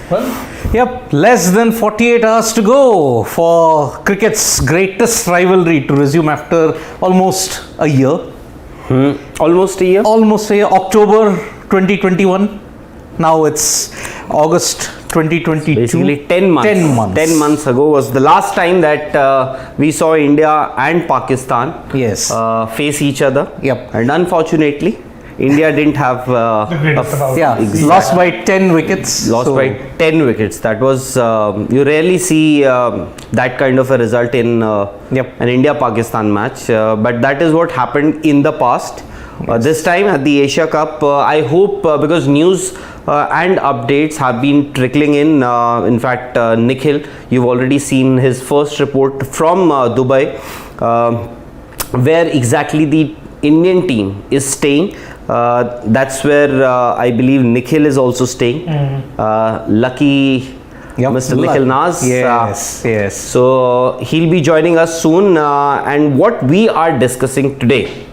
Yep, less than 48 hours to go for cricket's greatest rivalry to resume after almost a year. Almost a year? Almost a year, October 2021. Now it's August 2022. Basically 10 months. 10 months. 10 months ago was the last time that we saw India and Pakistan Yes. face each other. Yep. And unfortunately, India didn't have Lost by 10 wickets. Lost by 10 wickets. That was, you rarely see that kind of a result in an India-Pakistan match. But that is what happened in the past. This time at the Asia Cup, I hope because news and updates have been trickling in. In fact, Nikhil, you've already seen his first report from Dubai, where exactly the Indian team is staying. That's where I believe Nikhil is also staying. Lucky Mr. Nikhil Naz. Yes. So he'll be joining us soon. And what we are discussing today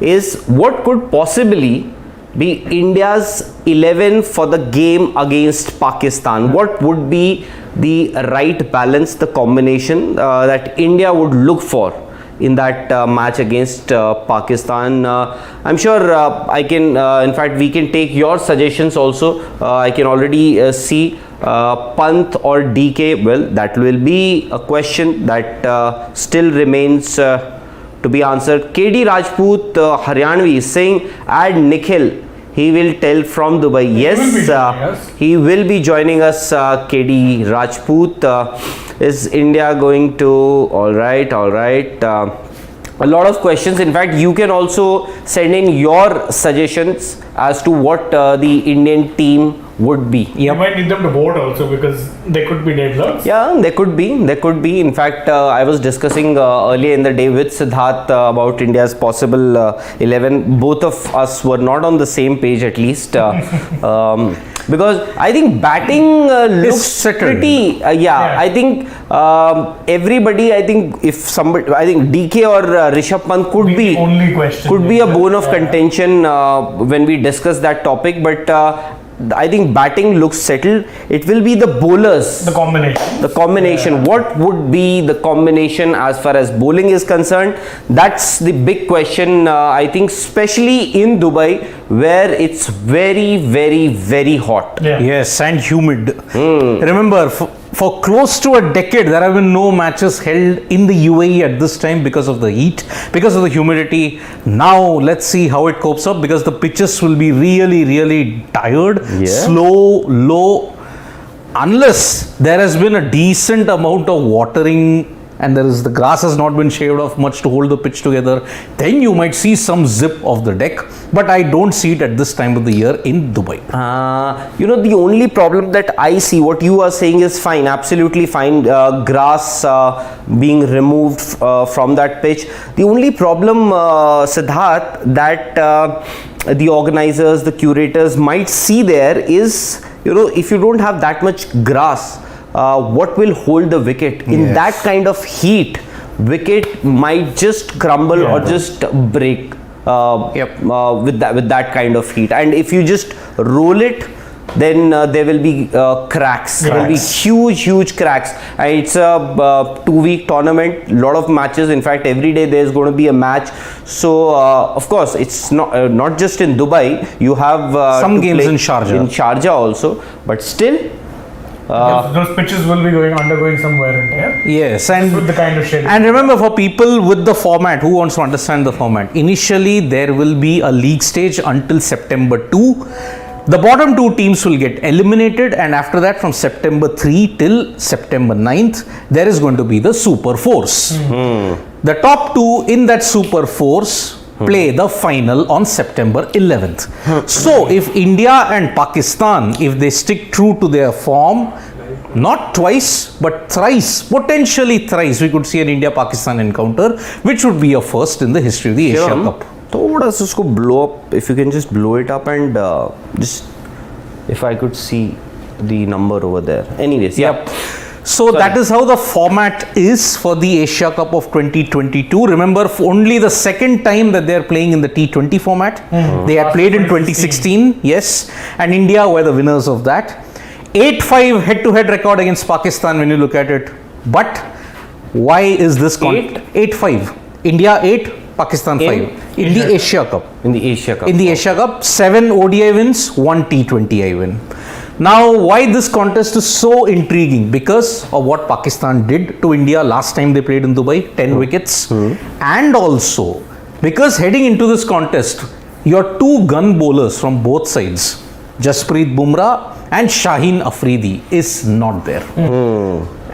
is what could possibly be India's 11 for the game against Pakistan. What would be the right balance, the combination that India would look for in that match against Pakistan? I'm sure I can, in fact, we can take your suggestions also. I can already see Pant or DK. Well, that will be a question that still remains to be answered. KD Rajput Haryanvi is saying add Nikhil. He will tell from Dubai. Yes, he will be joining us. KD Rajput. Is India going to? All right. A lot of questions. In fact, you can also send in your suggestions as to what the Indian team would be. You might need them to vote also because they could be deadlocks. Yeah, they could be. In fact, I was discussing earlier in the day with Siddharth about India's possible 11. Both of us were not on the same page, at least. Because I think batting looks pretty. I think everybody. I think if somebody, I think DK or Rishabh Pant could be only question. Could be a bone of contention when we discuss that topic, but. I think batting looks settled. It will be the bowlers. The combination. Yeah. What would be the combination as far as bowling is concerned? That's the big question. I think especially in Dubai where it's very, very, very hot. Yeah. Yes, and humid. Remember, for close to a decade, there have been no matches held in the UAE at this time because of the heat, because of the humidity. Now, let's see how it copes up because the pitches will be really, really tired, slow, low. Unless there has been a decent amount of watering and the grass has not been shaved off much to hold the pitch together, then you might see some zip of the deck. But I don't see it at this time of the year in Dubai. The only problem that I see, what you are saying is fine, absolutely fine. Grass being removed from that pitch. The only problem, Siddharth, that the organizers, the curators might see there is, if you don't have that much grass, what will hold the wicket in that kind of heat? Wicket might just crumble or just break with that kind of heat. And if you just roll it, then there will be cracks. There will be huge cracks. And it's a 2-week tournament. Lot of matches. In fact, every day there is going to be a match. So of course, it's not just in Dubai. You have some games in Sharjah. In Sharjah also, but still. Those pitches will be undergoing some wear and tear. Yes, and with the kind of shade. And remember, for people with the format, who wants to understand the format, initially there will be a league stage until September 2. The bottom 2 teams will get eliminated, and after that, from September 3 till September 9th, there is going to be the Super Fours. The top 2 in that Super Fours play the final on September 11th. So, if India and Pakistan, if they stick true to their form, not twice, but thrice, potentially thrice, we could see an India-Pakistan encounter, which would be a first in the history of the Asia Cup. थोड़ा सा उसको blow up, if you can just blow it up and just, if I could see the number over there. Anyways, So that is how the format is for the Asia Cup of 2022. Remember, only the second time that they are playing in the T20 format. They had played in 2016, yes, and India were the winners of that. 8-5 head-to-head record against Pakistan when you look at it. But why is this 8-5? India 8, Pakistan 5 in the Asia Cup. In the Asia Cup. In the Asia Cup, 7 ODI wins, 1 T20I win. Now, why this contest is so intriguing? Because of what Pakistan did to India last time they played in Dubai, 10 wickets. And also, because heading into this contest, your two gun bowlers from both sides, Jasprit Bumrah and Shaheen Afridi, is not there.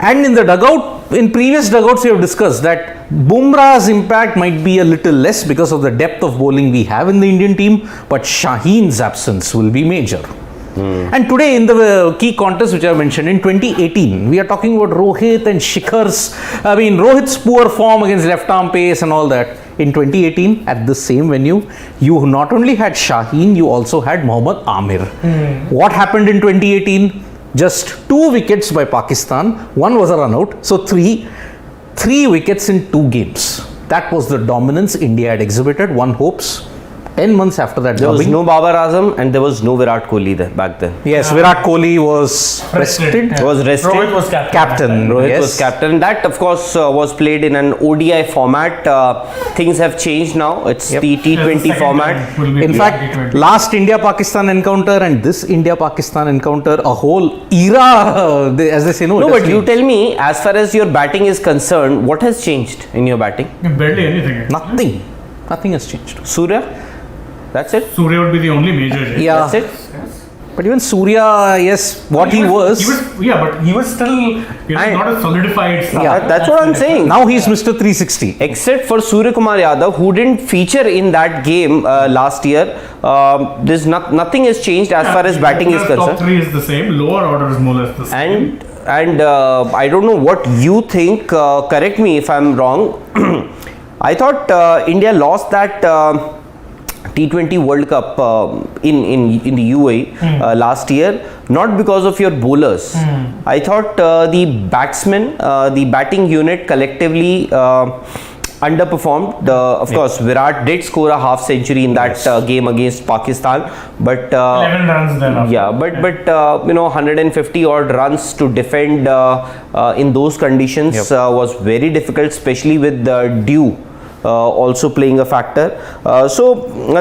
And in the dugout, in previous dugouts, we have discussed that Bumrah's impact might be a little less because of the depth of bowling we have in the Indian team, but Shaheen's absence will be major. And today in the key contest which I mentioned in 2018, we are talking about Rohit and Shikhar's, Rohit's poor form against left arm pace and all that. In 2018, at the same venue, you not only had Shaheen, you also had Mohammad Amir. What happened in 2018? Just 2 wickets by Pakistan, 1 was a run out, so 3 wickets in 2 games. That was the dominance India had exhibited. One hopes 10 months after that, there was no Babar Azam and there was no Virat Kohli there back then. Yes, Virat Kohli was rested. Yeah. Was rested. Rohit was captain. Rohit was captain. That, of course, was played in an ODI format. Things have changed now. It's the T20 format. In fact, last India-Pakistan encounter and this India-Pakistan encounter, a whole era, as they say, No, but you tell me, as far as your batting is concerned, what has changed in your batting? Barely anything. Nothing has changed. Surya? That's it? Surya would be the only major change. Yeah. That's it? Yes. But even Surya, yes, what he was. But he was still not a solidified star. Yeah, that's what I'm saying. Now he's Mr. 360. Except for Surya Kumar Yadav, who didn't feature in that game last year, there's nothing has changed as far as batting is concerned. Top 3 is the same, lower order is more or less the same. And I don't know what you think, correct me if I'm wrong. I thought India lost that T20 World Cup in the UAE last year, not because of your bowlers. I thought the batsmen, the batting unit collectively underperformed. Of course, Virat did score a half century in that game against Pakistan, but 11 runs then. yeah, but 150 odd runs to defend in those conditions was very difficult, especially with Dew also playing a factor. So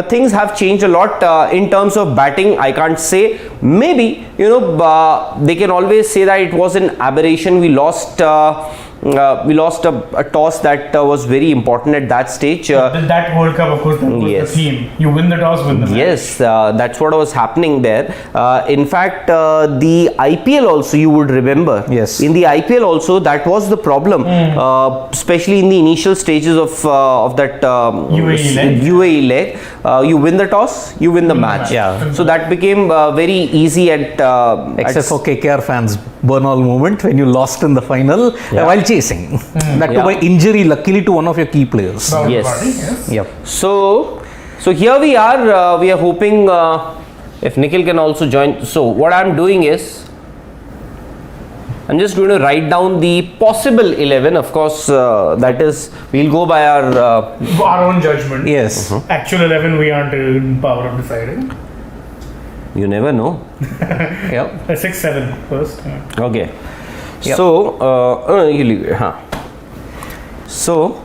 things have changed a lot in terms of batting. I can't say. Maybe they can always say that it was an aberration. We lost a toss that was very important at that stage. That World Cup, of course, that was the theme. You win the toss, win the match. Yes, that's what was happening there. In fact, the IPL also, you would remember. Yes. In the IPL also, that was the problem, especially in the initial stages of that UAE leg. You win the toss, you win the match. Yeah. So that became very easy at except for KKR fans, Bernal moment when you lost in the final while chasing. That too by injury, luckily, to one of your key players. Yes. Yep. So here we are. We are hoping if Nikhil can also join. So what I'm doing is, I'm just going to write down the possible 11. Of course, that is, we'll go by our own judgment. Yes. Actual 11, we aren't in power of deciding. You never know. Yep. 6-7 first. Okay. Yep. So you leave it. So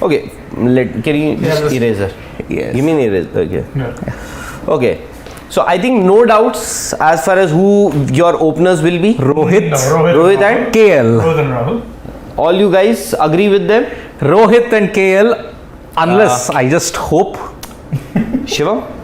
okay. Can you just eraser? Yes. Give me an eraser. Okay. Yeah. Okay. So I think no doubts as far as who your openers will be. Rohit, Rohit and KL. Rohit and Rahul. All you guys agree with them? Rohit and KL, unless I just hope. Shivam?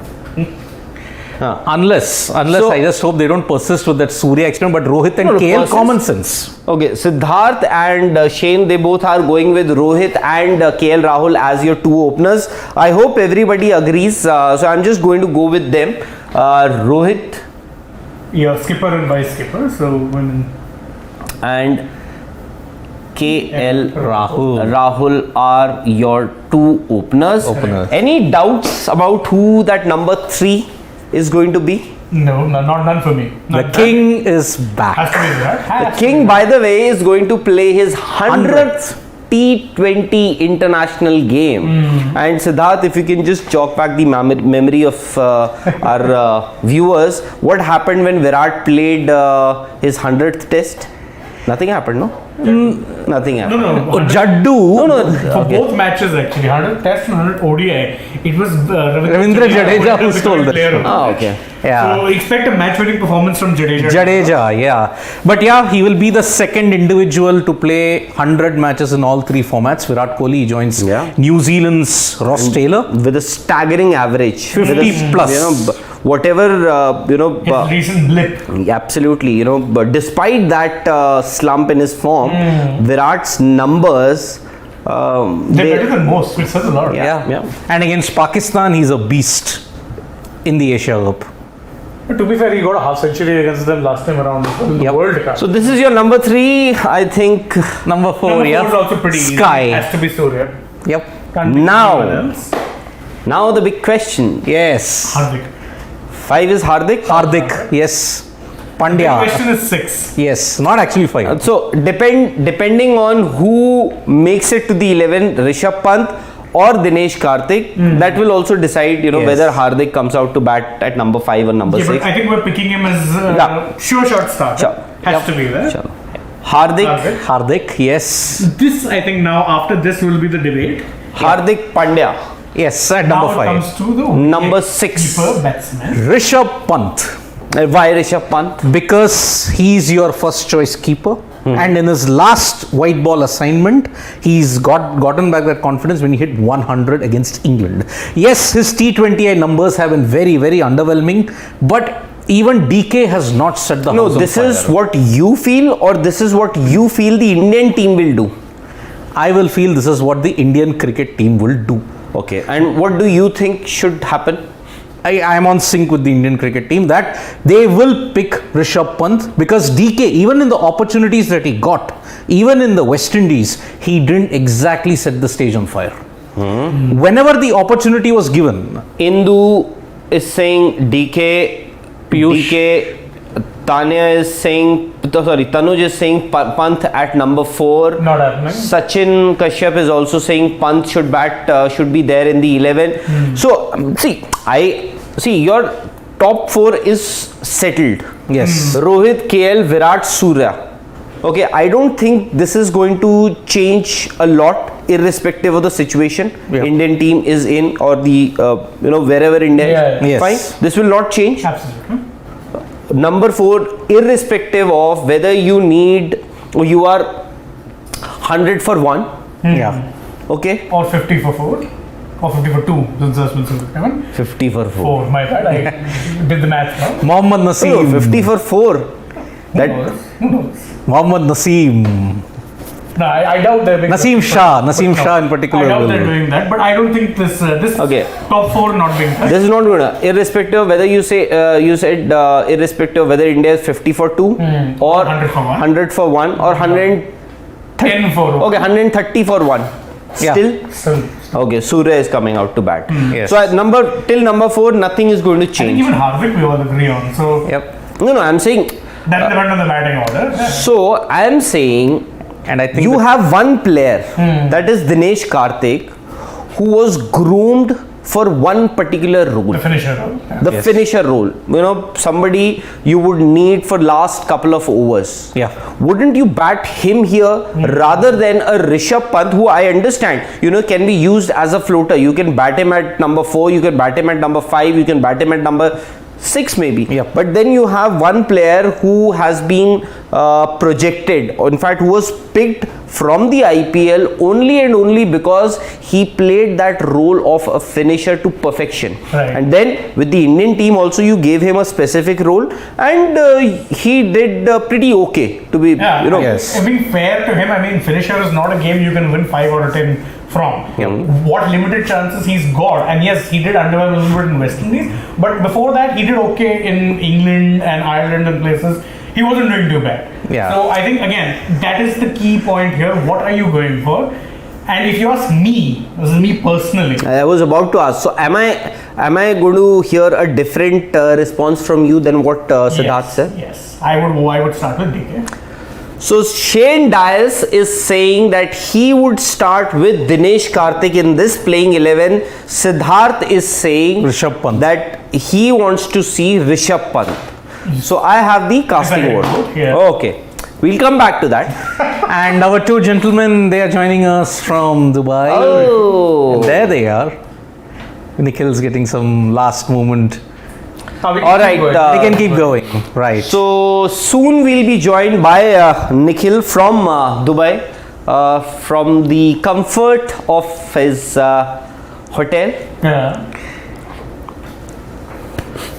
Unless So- I just hope they don't persist with that Surya experiment, but Rohit and KL, persist. common sense. Okay, Siddharth and Shane, they both are going with Rohit and KL Rahul as your two openers. I hope everybody agrees. So I'm just going to go with them. Rohit Yeah, skipper and vice skipper. So when and KL Rahul. Rahul are your two openers. Any doubts about who that number 3 is going to be? no, none for me. The king is back. Has to be Virat. The king, by the way, is going to play his 100th T20 international game. And Siddharth, if you can just jog back the memory of our viewers, what happened when Virat played his 100th test? Nothing happened, no? Nothing happened. No. Jaddu. For both matches actually, 100 Test and 100 ODI, it was Ravindra Jadeja who stole the show. Ah, okay. Yeah. So expect a match-winning performance from Jadeja. Jadeja, yeah. But yeah, he will be the second individual to play 100 matches in all three formats. Virat Kohli joins New Zealand's Ross Taylor. With a staggering average. 50 plus. You know, whatever, His recent blip. absolutely, but despite that slump in his form, Virat's numbers, They're better than most, which says a lot. Yeah. And against Pakistan, he's a beast in the Asia Cup. But to be fair, he got a half century against them last time around in the World Cup. So this is your number 3, I think. Number 4, Number 4 is also pretty Sky. easy. Has to be Surya. Yep. Can't be Now. anyone else. Now the big question. Yes. Hardik. 5 is Hardik. Hardik, yes. The Pandya. question is 6. Yes, not actually 5. So depending on who makes it to the 11, Rishabh Pant or Dinesh Karthik, that will also decide, Yes. whether Hardik comes out to bat at number 5 or number Yeah, 6. but I think we're picking him as sure shot start. Sure. Has to be there. Chalo. Hardik Hardik, yes. This, I think now after this will be the debate. Pandya, Yes, at Now number it 5. comes to the Number 6. keeper batsman. Rishabh Pant. Why Rishabh Pant? Because he's your first choice keeper. And in his last white ball assignment, he's gotten back that confidence when he hit 100 against England. Yes, his T20I numbers have been very, very underwhelming, but even DK has not set the No, house on this fire. is what you feel, or this is what you feel the Indian team will do. I will feel this is what the Indian cricket team will do. Okay, and what do you think should happen? I am on sync with the Indian cricket team that they will pick Rishabh Pant because DK, even in the opportunities that he got, even in the West Indies, he didn't exactly set the stage on fire. Whenever the opportunity was given, Indu is saying DK, Piyush. DK, Tanya is saying, Tanuj is saying Pant at number 4. Not happening. Sachin Kashyap is also saying Pant should be there in the 11. So, see, your top 4 is settled. yes, Rohit, KL, Virat, Surya. Okay, I don't think this is going to change a lot irrespective of the situation Indian team is in or the wherever India is. Yes. Fine, this will not change. Absolutely. Number 4, irrespective of whether you are 100 for 1, yeah, okay, Or 50 for 4. Or 50 for 2. Since that's been 7. 50 for 4. 4, my bad. I did the math now. Mohammad No, Naseem. 50 for 4. Who knows? Mohammad Naseem. No, I doubt they're doing Naseem Shah in particular. I doubt will- they're doing that, but I don't think this Okay. top 4 not being touched. This is not gonna, irrespective of whether you said irrespective of whether India is 50 for 2 or 100 for 1. or 100, 10 for 1. okay, 130 for 1. Yeah. Still, okay, Surya is coming out to bat. Yes. So till number 4, nothing is going to I think change. even Hardik we all agree on. So Yep. No, I'm saying, that depends on the batting order. so I'm saying, And I think you have one player, that is Dinesh Karthik, who was groomed for one particular role. The finisher. Yeah. The Yes. finisher role, somebody you would need for last couple of overs. Yeah. Wouldn't you bat him here rather than a Rishabh Pant, who I understand, can be used as a floater. You can bat him at number 4, you can bat him at number 5, you can bat him at number 6 maybe. Yeah. But then you have one player who has been projected, or in fact who was picked from the IPL only and only because he played that role of a finisher to perfection. Right. And then with the Indian team also you gave him a specific role, and he did pretty okay to be, Yeah, Yes. being fair to him, I mean, finisher is not a game you can win 5 out of 10 from. What limited chances he's got, and yes, he did underwhelm a little bit in West Indies, but before that, he did okay in England and Ireland and places. He wasn't doing too bad. Yeah. So I think again, that is the key point here. What are you going for? And if you ask me, this is me personally. I was about to ask. So am I going to hear a different response from you than what Siddharth said? Yes, I would start with DK. So Shane Dias is saying that he would start with Dinesh Karthik in this playing 11. Siddharth is saying Rishabh Pant. that he wants to see Rishabh Pant. So I have the casting vote. Yeah. Okay, we'll come back to that. And our two gentlemen, they are joining us from Dubai. Oh. And there they are. Nikhil's getting some last moment. All right. They can keep going. Right. So soon we'll be joined by Nikhil from Dubai, from the comfort of his hotel. Yeah.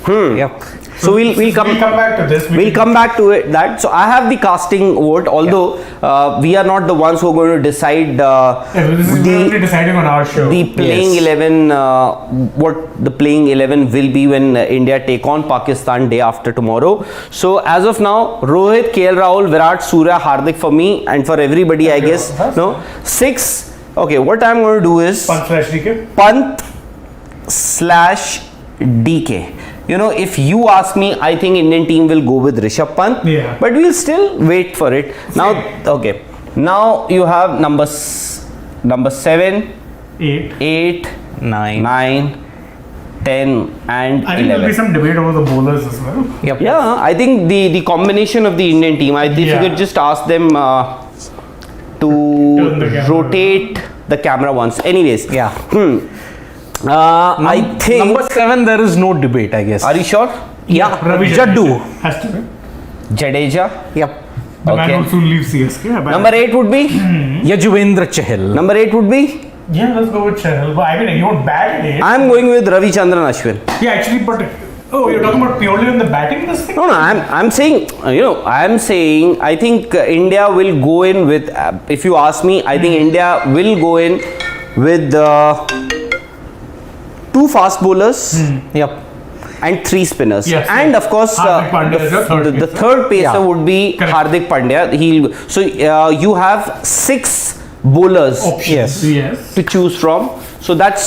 Yep. So we'll come back to this. We'll come back to it. That so I have the casting vote. Although we are not the ones who are going to decide This is only deciding on our show. the playing Yes. 11, what the playing 11 will be when India take on Pakistan day after tomorrow. So as of now, Rohit, KL Rahul, Virat, Surya, Hardik for me and for everybody, I guess. No, 6. Okay, what I'm going to do is Pant/DK. Pant/DK. You know, if you ask me, I think Indian team will go with Rishabh Pant. Yeah. But we'll still wait for it. Now, okay. Now you have number 7, 8. 8, 9. 9, 10 and I think there'll 11. be some debate over the bowlers as well. Yep. Yeah, I think the combination of the Indian team, if you Yeah. could just ask them to Turn the camera. rotate the camera once. Anyways, Yeah. I think. Number 7, there is no debate, I guess. Are you sure? Yeah. Ravi Jaddu. has to be. Jadeja. Yep. The man Okay. will soon leave CSK. Number 8 would be. Yajuvendra Chahal. Number 8 would be. Yeah, let's go with Chahal. But I mean, you want bat at 8? I'm going with Ravi Chandran Ashwin. Yeah, actually, but you're talking about purely on the batting this thing? No, I'm saying, I'm saying, I think India will go in with, if you ask me, I think India will go in with 2 fast bowlers Yep. and 3 spinners. Yes, And yes. of course, Hardik Pandya is your third the pacer. third pacer Yeah. would be Correct. Hardik Pandya. So you have 6 bowlers Options. Yes. to choose from. So that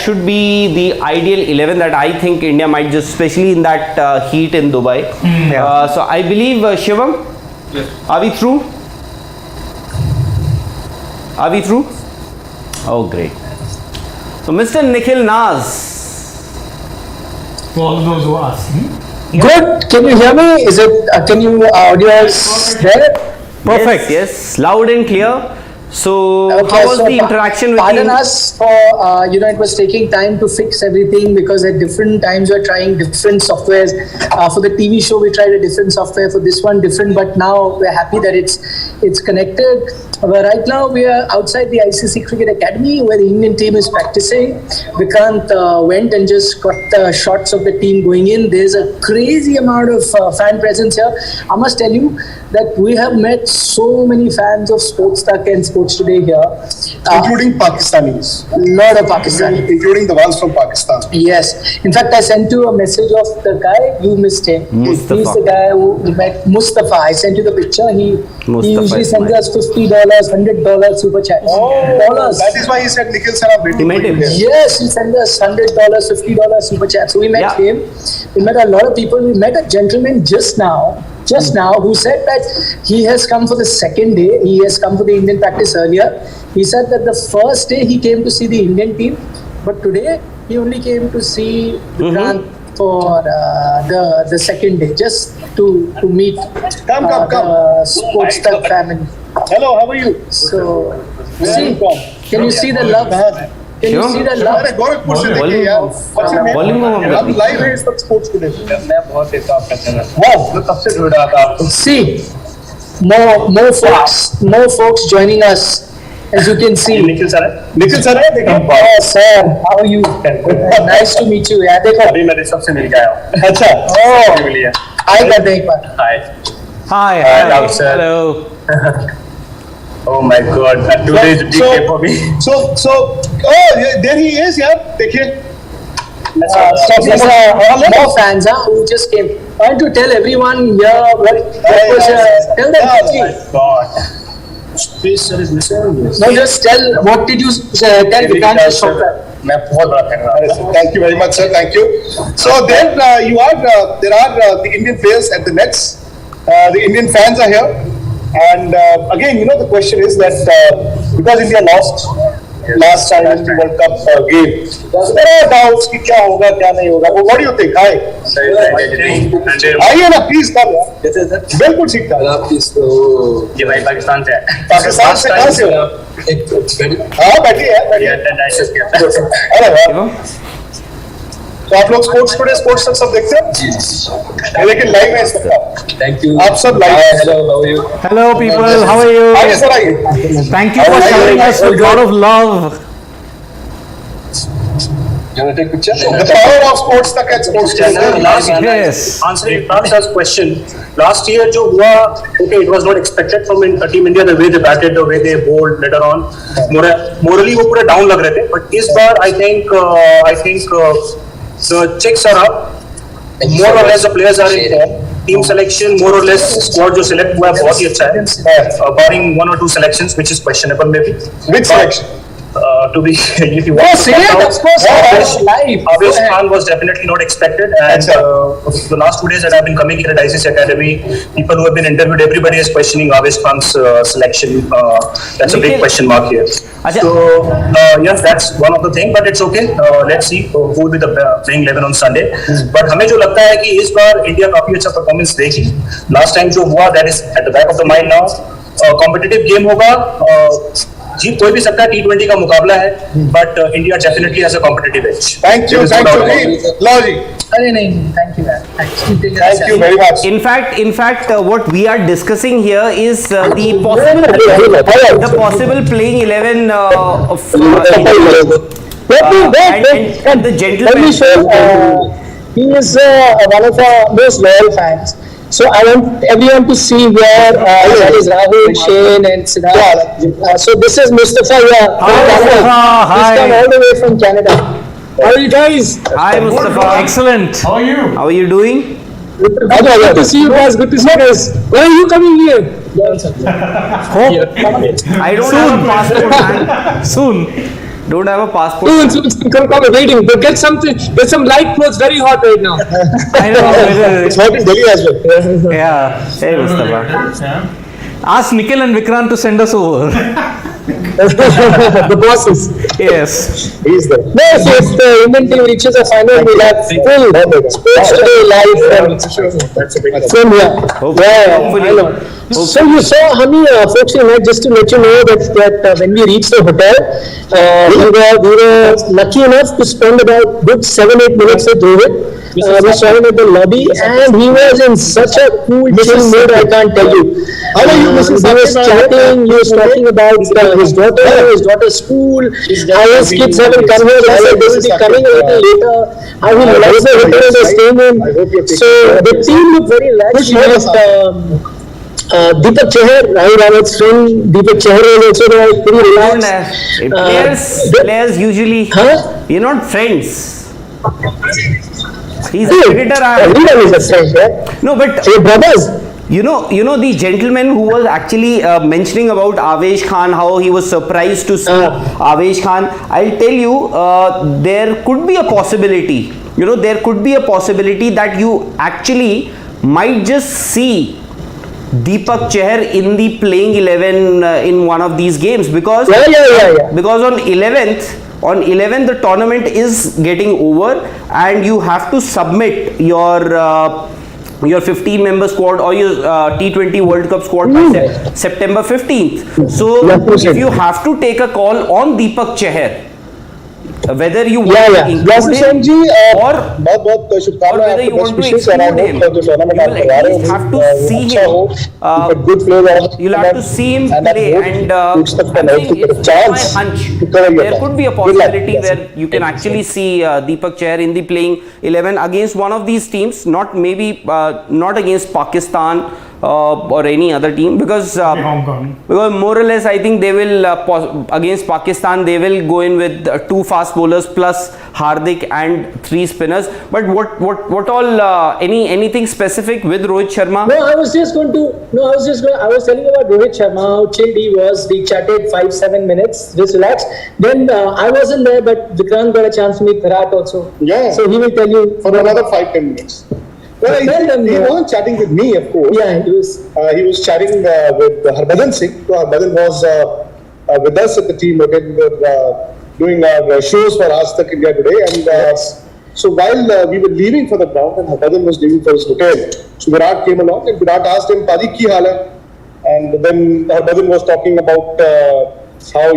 should be the ideal 11 that I think India might just, especially in that heat in Dubai. Yeah. So I believe Shivam. Yes. Are we through? Are we through? Oh, great. So Mr. Nikhil Naz. For all those who ask. Good. Can you hear me? Is it? Can you audio is there? Perfect. Yes, loud and clear. So Okay, how was so the interaction with pardon you? us for it was taking time to fix everything because at different times we're trying different softwares. For the TV show we tried a different software, for this one different, but now we're happy that it's connected. Right now we are outside the ICC Cricket Academy where the Indian team is practicing. Vikrant went and just got the shots of the team going in. There's a crazy amount of fan presence here. I must tell you that we have met so many fans of AajTak and Sports Today here. Including Pakistanis. Lot of Pakistani. Including the ones from Pakistan. Yes. In fact, I sent you a message of the guy. You missed him. Mustafa. He's the guy who met Mustafa. I sent you the picture. He usually is sends mine. us $50, $100 super chat. Dollars. That is why he said Nikhil sir, I'm waiting You met for you him? here. Yes, he sent us $100, $50 super chat. So we met Yeah. him. We met a lot of people. We met a gentleman just now, who said that he has come for the second day. He has come for the Indian practice earlier. He said that the first day he came to see the Indian team, but today he only came to see the Grant for the second day, just to meet Come. the Sports Tug family. Hello, how are you? So, see, can you see the love? Can you see the love? अरे गोरखपुर से Volume- देखिए यार। What's your name? volume कम कर हम दी। Live है इस वक्त sports today. मैं बहुत देखा आपका चैनल वाह, मैं कब से ढूंढ रहा था आपको See, more folks joining us, as you can see. Nikhil sir है निखिल सर है देखिए। Oh, sir, how are you? Nice to meet you. Yeah, देखो. अभी मैं ऋषभ से मिल गया हूँ अच्छा। Oh, मिली है hi करते हैं एक बार. हाय Hi. Hello, sir. Hello. Oh my god, today is big day for me. So, there he is यार, देखिए। These are more fans who just came. I want to tell everyone here what was tell them quickly. God. Please sir is listening. No, just tell what did you tell Vikrant to stop that? मैं बहुत बड़ा fan रहा Thank you very much, sir. Thank you. So then there are the Indian players at the nets. The Indian fans are here. And again, you know, the question is that because India lost last time in the World Cup game, so there are doubts कि क्या होगा क्या नहीं होगा. What do you think? Hi. आइए ना please come. बिल्कुल ठीक था. ये भाई पाकिस्तान से है. पाकिस्तान से कहाँ से हो? हाँ बैठिए अरे वाह. तो आप लोग स्पोर्ट्स सब देखते हैं? लेकिन लाइव है इसका. Thank you. आप सब live. Hello, how are you? Hello, people. How are you? आइए सर आइए. Thank you for showering us with a lot of love. You want to take picture? The power of sports तक है. Sports channel. Yes. Answering Pram's question, last year जो हुआ, okay, it was not expected from Team India the way they batted, the way they bowled later on. Morally वो पूरे down लग रहे थे, but इस बार I think the checks are up. More or less the players are in form. Team selection more or less squad जो select हुआ है बहुत ही अच्छा है. Barring one or two selections which is questionable maybe. Which selection? To be if you want say it, of course. Live. Avesh Khan was definitely not expected, and the last 2 days that I've been coming here at ICC Academy, people who have been interviewed, everybody is questioning Avesh Khan's selection. That's a big question mark here. So yes, that's one of the thing, but it's okay. Let's see who will be the playing 11 on Sunday. But हमें जो लगता है कि इस बार India काफी अच्छा performance देगी. Last time जो हुआ, that is at the back of the mind now. Competitive game होगा. जीत कोई भी सकता है. T20 का मुकाबला है, but India definitely has a competitive edge. Thank you. लो जी. अरे नहीं, thank you man. Thank you very much. In fact, what we are discussing here is the possible playing 11 of and the gentleman. Let me show. He is one of our most loyal fans. So I want everyone to see where that is Rahul, Shane, and Siddharth. So this is Mustafa here. He's come all the way from Canada. How are you guys? Hi Mustafa. Excellent. How are you? How are you doing? Good to see you guys. Good to see you guys. When are you coming here? I don't have a passport. Man. Soon. Don't have a passport. Soon, come waiting. But get some light clothes. Very hot right now. I know. It's hot in Delhi as well. Yeah. Hey Mustafa. Ask Nikhil and Vikrant to send us over. The bosses. Yes. He's there. No, so if the Indian team reaches a final, we'll have full sports today live from here. Hopefully. I know. So you saw how many folks we met. Just to let you know that when we reached the hotel, we were lucky enough to spend about good 7-8 minutes with Rohit. We saw him at the lobby, and he was in such a cool, chill mood. I can't tell you. How are you, Mrs. He was chatting. He was talking about his daughter's school. How his kids haven't come here. He said they will be coming a little later. How he likes the hotel they're staying in. So the team looked very relaxed. Deepak Chahar, Rahul Rawat's friend, Deepak Chahar was also there, pretty relaxed. Players usually, you're not friends. He's a cricketer. Everyone is a friend, right? No, but Hey, brothers. you know the gentleman who was actually mentioning about Avesh Khan, how he was surprised to see Avesh Khan. I'll tell you, there could be a possibility. There could be a possibility that you actually might just see Deepak Chahar in the playing 11 in one of these games, because because on 11th the tournament is getting over, and you have to submit your 15-member squad or your T20 World Cup squad by September 15th. So if you have to take a call on Deepak Chahar, whether you want to include him or whether you want to exclude him, you will at least have to see him. You'll have to see him play, and I think it's my hunch. There could be a possibility where you can actually see Deepak Chahar in the playing 11 against one of these teams, not against Pakistan or any other team, because more or less I think they will against Pakistan they will go in with 2 fast bowlers plus Hardik and 3 spinners. But what all anything specific with Rohit Sharma? I was telling about Rohit Sharma, how chilled he was. We chatted 5-7 minutes, just relaxed. Then I wasn't there, but Vikrant got a chance to meet Virat also. Yeah. So he will tell you for another 5-10 minutes. Well, Tell them, he wasn't chatting with me, of course. Yeah, he was. He was chatting with Harbhajan Singh. So Harbhajan was with us at the team again. We were doing our shows for AajTak India today. And so while we were leaving for the ground and Harbhajan was leaving for his hotel, so Virat came along and Virat asked him, Padi, ki haal hai? And then Harbhajan was talking about how,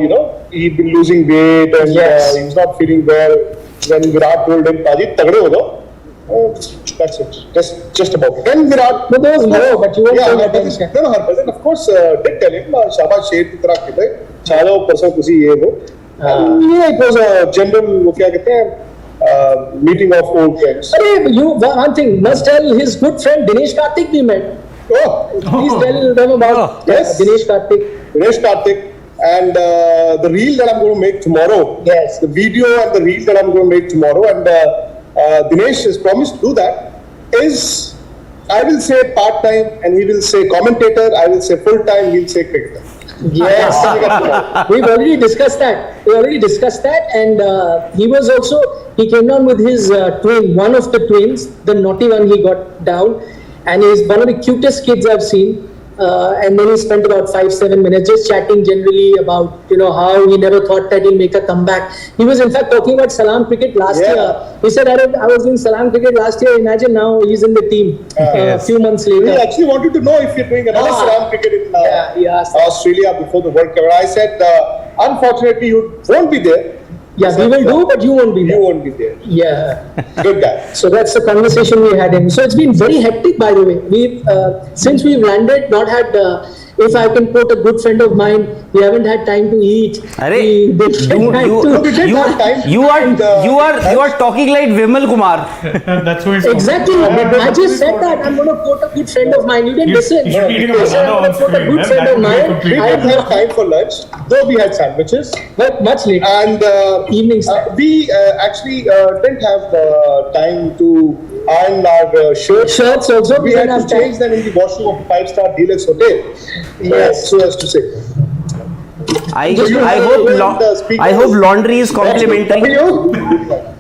he'd been losing weight and he was not feeling well. Then Virat told him, Padi, tagde ho do. That's it. Just about it. And Virat, But there was more, but you weren't paying attention. Harbhajan, of course, did tell him, Shabash Sher ki tarah khele, chalo parson kusi ye wo. It was a general, wo kya kehte hain, meeting of old friends. One thing, must tell his good friend Dinesh Karthik we met. Please tell them about Yes. Dinesh Karthik. Dinesh Karthik. And the reel that I'm going to make tomorrow. Yes. The video and the reel that I'm going to make tomorrow. And Dinesh has promised to do that. Is, I will say part-time and he will say commentator. I will say full-time, he'll say cricketer. Yes. We've already discussed that. And he came down with his twin, one of the twins, the naughty one he got down. And he's one of the cutest kids I've seen. And then he spent about 5-7 minutes just chatting generally about, how he never thought that he'll make a comeback. He was in fact talking about Salam cricket last year. He said, I was doing Salam cricket last year. Imagine now he's in the team a few months later. He actually wanted to know if you're doing another Salam cricket in Australia before the World Cup. I said, unfortunately, you won't be there. Yeah, we will do, but you won't be there. You won't be there. Yeah. Good guy. So that's the conversation we had in. So it's been very hectic, by the way. We've since we've landed, not had. If I can quote a good friend of mine, we haven't had time to eat. You are talking like Vimal Kumar. That's who he's Exactly. I just said that. I'm going to quote a good friend of mine. You didn't listen. You're eating I said I'm going to quote a good friend of mine. We didn't have time for lunch, though we had sandwiches. But much later. And Evening snack. we actually didn't have time to iron our shirts. Shirts also. We had to change them in the washroom of a 5-star deluxe hotel. Yes. So as to say. I hope laundry is complimentary.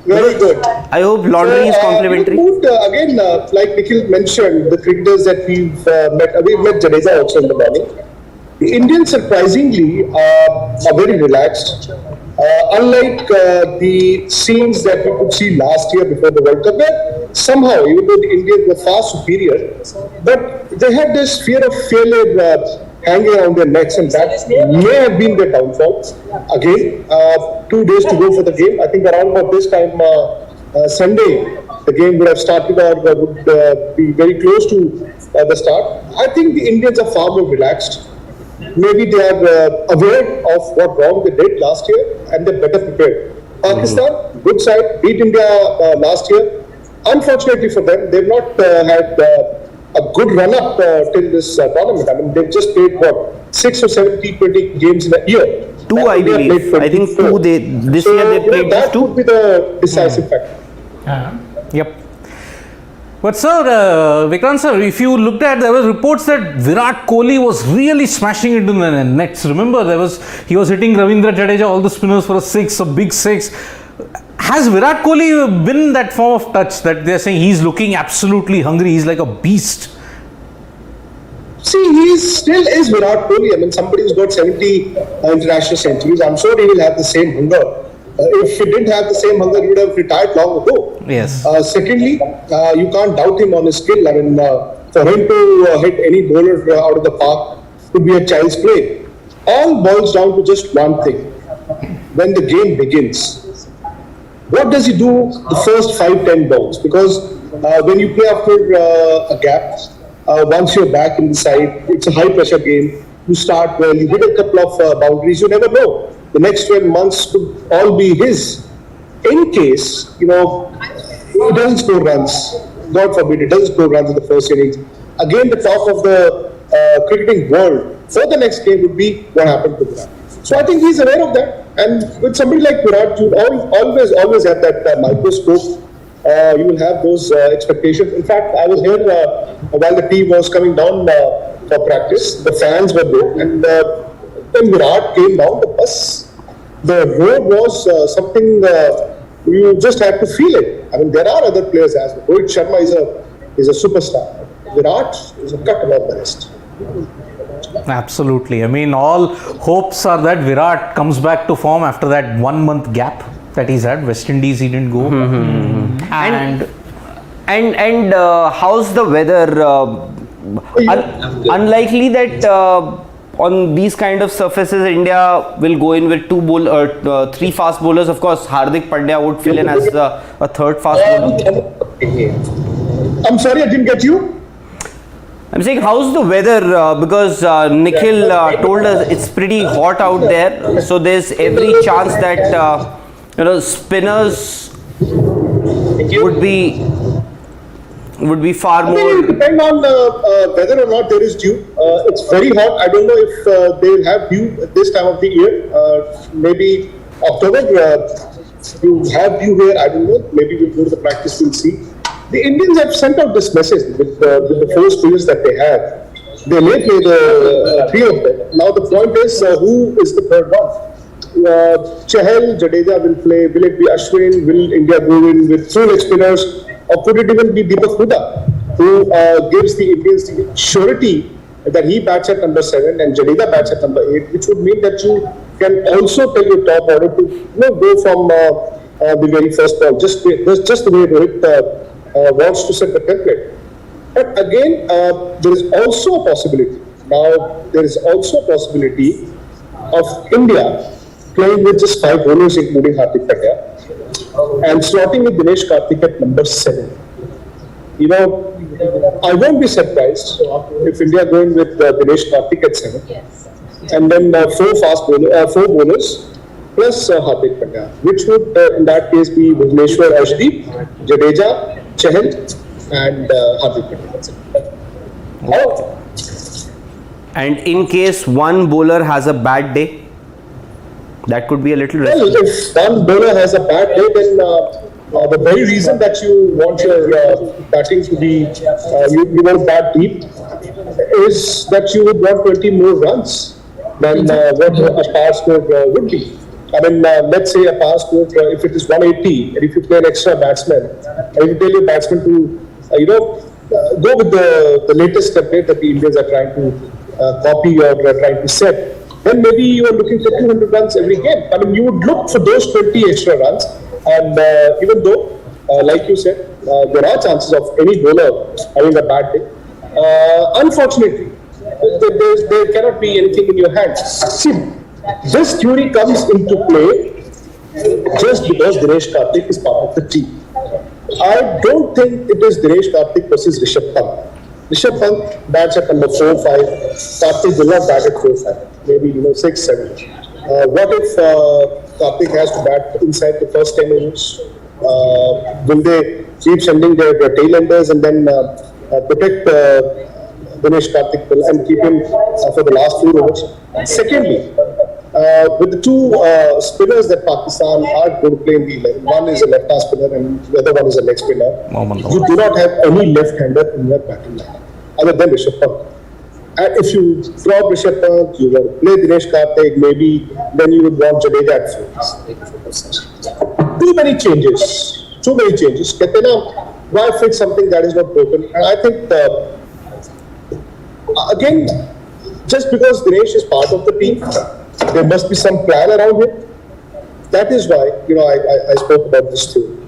Very good. I hope laundry is complimentary. We moved again, like Nikhil mentioned, the cricketers that we've met Jadeja also in the morning. The Indians surprisingly are very relaxed. Unlike the scenes that we could see last year before the World Cup, where somehow, even though the Indians were far superior, but they had this fear of failure hanging around their necks, and that may have been their downfall. Again, 2 days to go for the game. I think around about this time, Sunday, the game would have started or would be very close to the start. I think the Indians are far more relaxed. Maybe they are aware of what wrong they did last year and they're better prepared. Pakistan, good side, beat India last year. Unfortunately for them, they've not had a good run-up till this tournament. I mean, they've just played, 6 or 7 T20 games in a year. 2, I believe. I think 2. This year they played just 2. That would be the decisive factor. Yep. But sir, Vikrant sir, if you looked at, there were reports that Virat Kohli was really smashing into the nets. Remember, he was hitting Ravindra Jadeja, all the spinners for a big 6. Has Virat Kohli been that form of touch that they're saying he's looking absolutely hungry, he's like a beast? See, he still is Virat Kohli. I mean, somebody who's got 70 international centuries. I'm sure he will have the same hunger. If he didn't have the same hunger, he would have retired long ago. Yes. Secondly, you can't doubt him on his skill. I mean, for him to hit any bowler out of the park would be a child's play. All boils down to just one thing. When the game begins, what does he do the first 5-10 balls? Because when you play after a gap, once you're back in the side, it's a high pressure game. You start well, you hit a couple of boundaries, you never know. The next 12 months could all be his. In case, he doesn't score runs, God forbid, he doesn't score runs in the first innings. Again, the talk of the cricketing world for the next game would be what happened to Virat. So I think he's aware of that. And with somebody like Virat, you always have that microscope. You will have those expectations. In fact, I was here while the team was coming down for practice. The fans were there, and when Virat came down, the road was something you just had to feel it. I mean, there are other players as well. Rohit Sharma is a is a superstar. Virat is a cut above the rest. Absolutely. I mean, all hopes are that Virat comes back to form after that 1 month gap that he's had. West Indies, he didn't go. And how's the weather? Unlikely that on these kind of surfaces, India will go in with three fast bowlers. Of course, Hardik Pandya would fill in as a third fast bowler. I'm sorry, I didn't get you. I'm saying, how's the weather? Because Nikhil told us it's pretty hot out there. So there's every chance that spinners would be far I mean, more. it will depend on whether or not there is dew. It's very hot. I don't know if they will have dew at this time of the year. Maybe October, you have dew here. I don't know. Maybe we'll go to the practice, we'll see. The Indians have sent out this message with the 4 spinners that they have. They may play the 3 of them. Now the point is, who is the third one? Chahal, Jadeja will play. Will it be Ashwin? Will India go in with 2 leg spinners? Or could it even be Deepak Huda, who gives the Indians the surety that he bats at number 7 and Jadeja bats at number 8, which would mean that you can also tell your top order to go from the very first ball, just the way Rohit wants to set the template. But again, there is also a possibility. Now, there is also a possibility of India playing with just 5 bowlers, including Hardik Pandya, and slotting with Dinesh Karthik at number 7. I won't be surprised if India going with Dinesh Karthik at 7, and then 4 bowlers plus Hardik Pandya, which would in that case be Bhuvneshwar, Ashdeep, Jadeja, Chahal, and Hardik Pandya. And in case one bowler has a bad day, that could be a little risky. Well, if one bowler has a bad day, then the very reason that you want your batting to be, you want bat deep, is that you would want 20 more runs than what a power score would be. I mean, let's say a power score, if it is 180, and if you play an extra batsman, and you tell your batsman to, go with the latest template that the Indians are trying to copy or trying to set, then maybe you are looking for 200 runs every game. I mean, you would look for those 20 extra runs, and even though, like you said, there are chances of any bowler having a bad day, unfortunately, there cannot be anything in your hands. See, this theory comes into play just because Dinesh Karthik is part of the team. I don't think it is Dinesh Karthik versus Rishabh Pant. Rishabh Pant bats at number 4, 5. Karthik will not bat at 4, 5. Maybe 6, 7. What if Karthik has to bat inside the first 10 innings? Will they keep sending their tail-enders and then protect Dinesh Karthik and keep him for the last 2 overs? Secondly, with the 2 spinners that Pakistan are going to play in the 11, one is a left-hand spinner and the other one is a leg spinner. You do not have any left-hander in your batting lineup other than Rishabh Pant. And if you drop Rishabh Pant, you want to play Dinesh Karthik, maybe then you would want Jadeja at 4. Too many changes. Why fix something that is not broken? And I think, again, just because Dinesh is part of the team, there must be some plan around him. That is why, I spoke about this too.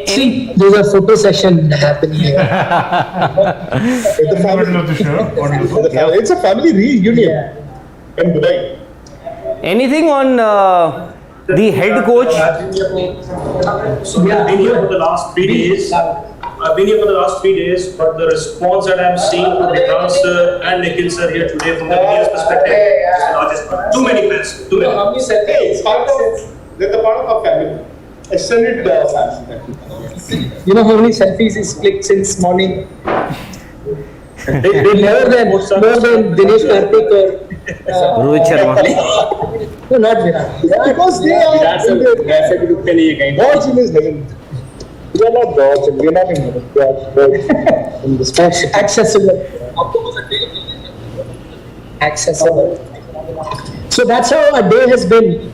See, there's a photo session happening here. It's a family reunion in Dubai. Anything on the head coach? So we have been here for the last 3 days. I've been here for the last 3 days, but the response that I'm seeing from Vikrant sir and Nikhil sir here today from the India's perspective is the largest part. Too many fans. Too many. They're the part of our family. Extended family. You know how many selfies he's clicked since morning? They More than Dinesh Karthik or Rohit Sharma. no, not Virat. Because they are gods in his heaven. We are not gods and we are not in heaven. We are in the space. Accessible. So that's how our day has been.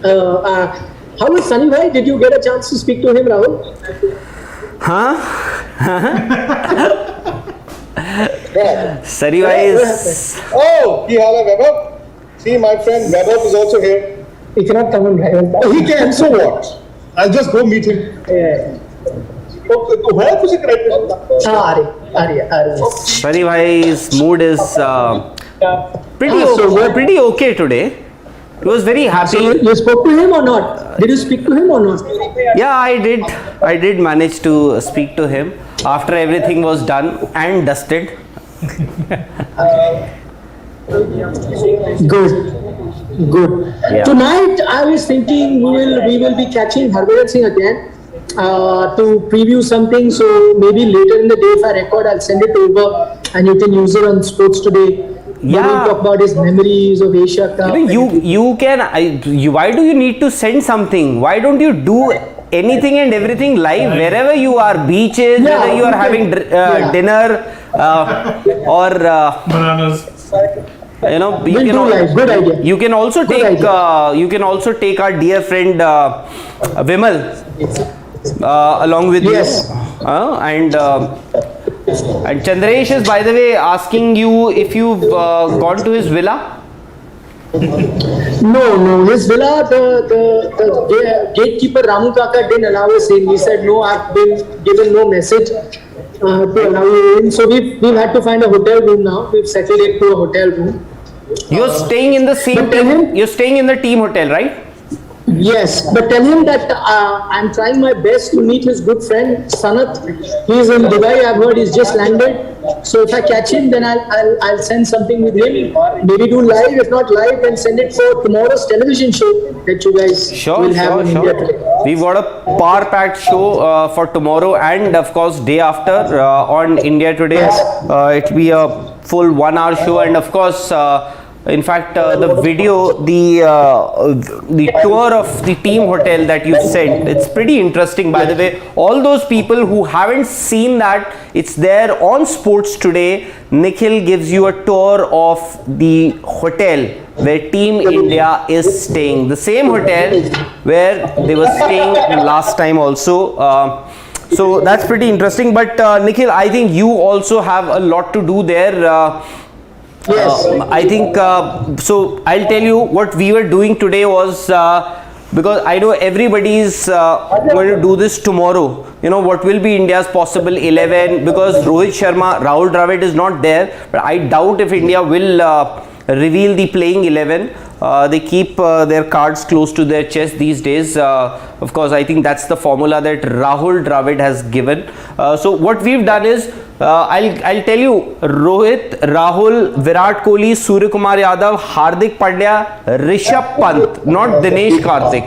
How is Sunny Bhai? Did you get a chance to speak to him, Rahul? Sari bhai is... Oh, Kihala Vaibhav. See, my friend Vaibhav is also here. He cannot come and rival. Oh, he can, so what? I'll just go meet him. Yeah. Where was it? Arya. Sari bhai's mood is pretty okay today. He was very happy. So you spoke to him or not? Did you speak to him or not? Yeah, I did. I did manage to speak to him after everything was done and dusted. Good. Yeah. Tonight I was thinking we will be catching Harbhajan Singh again to preview something. So maybe later in the day, if I record, I'll send it over and you can use it on Sports Today. Yeah. We'll talk about his memories of Asia Cup. You can. Why do you need to send something? Why don't you do anything and everything live wherever you are? Beaches, whether you are having dinner or Bananas. you know, you We'll can do live. Good idea. You can also Good take idea. our dear friend Vimal along with Yes. you. And Chandresh is, by the way, asking you if you've gone to his villa. No. His villa, the gatekeeper Ramu Kaka didn't allow us in. He said, no, I've been given no message to allow you in. So we've had to find a hotel room now. We've settled it to a hotel room. You're staying in the same but tell team. him- You're staying in the team hotel, right? Yes, but tell him that I'm trying my best to meet his good friend Sanat. He's in Dubai. I've heard he's just landed. So if I catch him, then I'll send something with him. Maybe do live. If not live, then send it for tomorrow's television show that you guys will have in India today. We've got a power-packed show for tomorrow and of course day after on India Today. It'll be a full 1 hour show, and of course. In fact, the video, the tour of the team hotel that you've sent, it's pretty interesting, by the way. All those people who haven't seen that, it's there on Sports Today. Nikhil gives you a tour of the hotel where Team India is staying. The same hotel where they were staying last time also. So that's pretty interesting. But Nikhil, I think you also have a lot to do there. Yes. I think so. I'll tell you what we were doing today was because I know everybody is going to do this tomorrow. You know what will be India's possible 11, because Rohit Sharma, Rahul Dravid is not there, but I doubt if India will reveal the playing 11. They keep their cards close to their chest these days. Of course, I think that's the formula that Rahul Dravid has given. So what we've done is, I'll tell you, Rohit, Rahul, Virat Kohli, Surya Kumar Yadav, Hardik Pandya, Rishabh Pant, not Dinesh Karthik,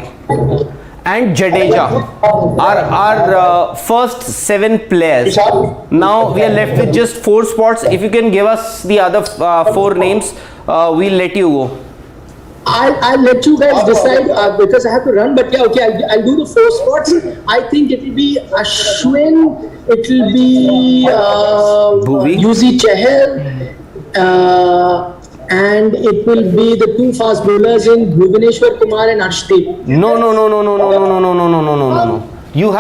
and Jadeja are our first 7 players. Now we are left with just 4 spots. If you can give us the other 4 names, we'll let you go. I'll let you guys decide because I have to run. But yeah, okay, I'll do the 4 spots. I think it will be Ashwin, it will be Yuzi Chahal, and it will be the 2 fast bowlers in Bhuvaneshwar Kumar and Arshdeep. No. You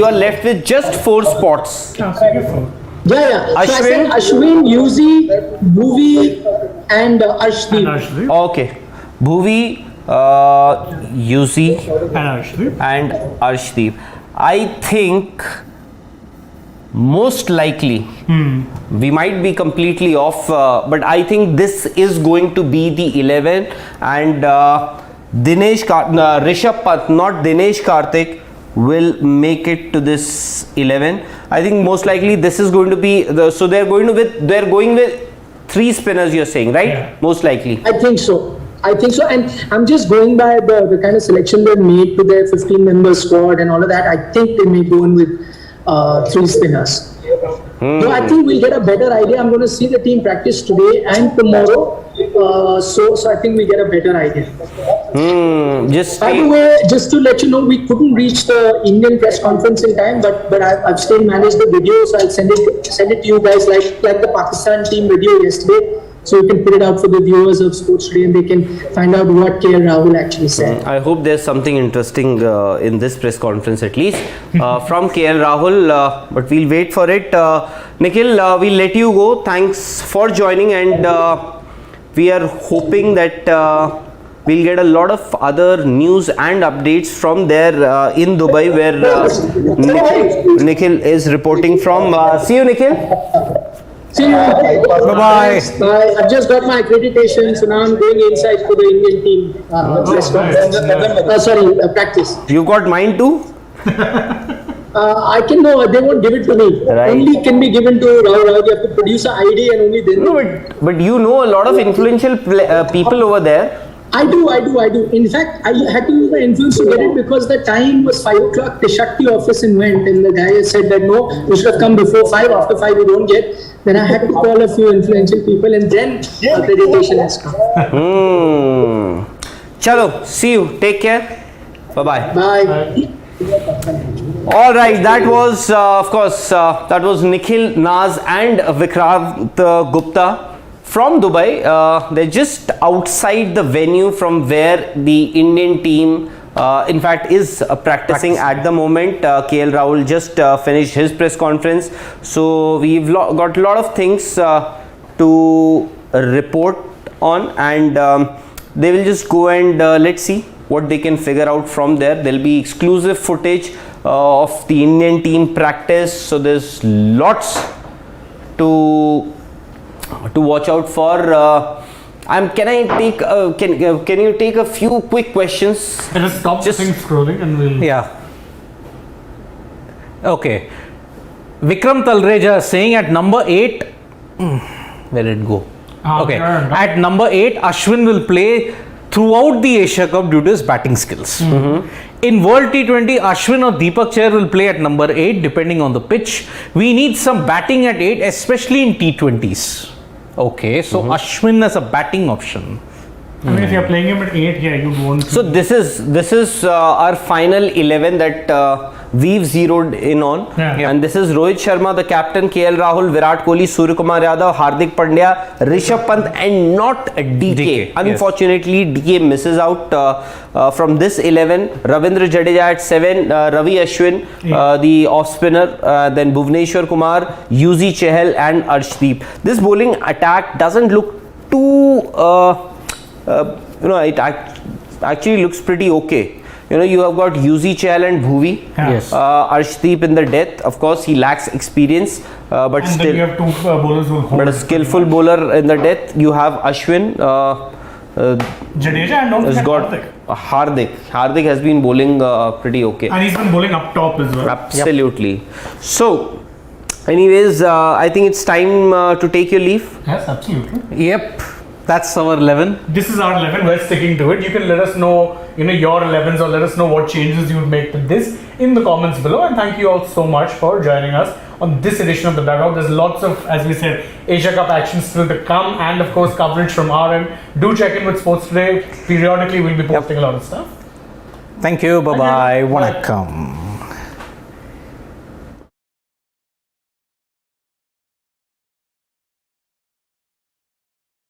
are left with just 4 spots. Yeah. So I Ashwin? said Ashwin, Yuzi, Bhuvi, and Arshdeep. Okay. Bhuvi, Yuzi, and Arshdeep. I think most likely we might be completely off, but I think this is going to be the 11, and Rishabh Pant, not Dinesh Karthik, will make it to this 11. I think most likely this is going to be so they're going with 3 spinners, you're saying, right? Yeah. Most likely. I think so, and I'm just going by the kind of selection they made to their 15-member squad and all of that. I think they may go in with 3 spinners. So I think we'll get a better idea. I'm going to see the team practice today and tomorrow. So I think we get a better idea. By the way, just to let you know, we couldn't reach the Indian press conference in time, but I've still managed the video, so I'll send it to you guys like the Pakistan team video yesterday. so you can put it out for the viewers of Sports Today and they can find out what KL Rahul actually said. I hope there's something interesting in this press conference at least from KL Rahul, but we'll wait for it. Nikhil, we'll let you go. Thanks for joining, and we are hoping that we'll get a lot of other news and updates from there in Dubai, where Nikhil is reporting from. See you, Nikhil. See you. Bye-bye. Bye. I've just got my accreditation, so now I'm going inside for the Indian team. Practice. You got mine too? I can know, they won't give it to me. Right. Only can be given to Rahul. You have to produce an ID and only then. No, but you know a lot of influential people over there. I do. In fact, I had to use my influence to get it because the time was 5 o'clock. They shut the office and went, and the guy said that no, you should have come before 5. After 5, you don't get. Then I had to call a few influential people, and then accreditation has come. Chalo, see you. Take care. Bye-bye. Bye. All right, that was, of course, that was Nikhil, Naz and Vikrant Gupta from Dubai. They're just outside the venue from where the Indian team, in fact, is practicing at the moment. KL Rahul just finished his press conference. So we've got a lot of things to report on, and they will just go and let's see what they can figure out from there. There'll be exclusive footage of the Indian team practice. So there's lots to watch out for. Can I take? Can you take a few quick questions? Just stop the thing scrolling and we'll. Yeah. Okay. Vikram Talreja saying at number 8. Where did it go? Okay. At number 8, Ashwin will play throughout the Asia Cup due to his batting skills. In World T20, Ashwin or Deepak Chair will play at number 8 depending on the pitch. We need some batting at 8, especially in T20s. Okay, so Ashwin as a batting option. I mean, if you're playing him at 8, yeah, you'd want to. So this is our final 11 that we've zeroed in on, and this is Rohit Sharma, the captain, KL Rahul, Virat Kohli, Surya Kumar Yadav, Hardik Pandya, Rishabh Pant, and not DK. Unfortunately, DK misses out from this 11. Ravindra Jadeja at 7, Ravi Ashwin, the off spinner, then Bhuvneshwar Kumar, Yuzi Chahal, and Arshdeep. This bowling attack doesn't look too. It actually looks pretty okay. You have got Yuzi Chahal and Bhuvi. Yes. Arshdeep in the death. Of course, he lacks experience, but and still. Then you have 2 bowlers who hold. But a skillful bowler in the death. You have Ashwin. Jadeja and don't forget Hardik. Hardik has been bowling pretty okay. And he's been bowling up top as well. Absolutely. Yep. So, anyways, I think it's time to take your leave. Yes, absolutely. Yep. That's our 11. This is our 11. We're sticking to it. You can let us know, your 11s, or let us know what changes you would make to this in the comments below. And thank you all so much for joining us on this edition of the Dugout. There's lots of, as we said, Asia Cup action still to come, and of course coverage from our end. Do check in with Sports Today. Periodically, we'll be posting a lot of stuff. Thank you. Bye bye. Vanakkam.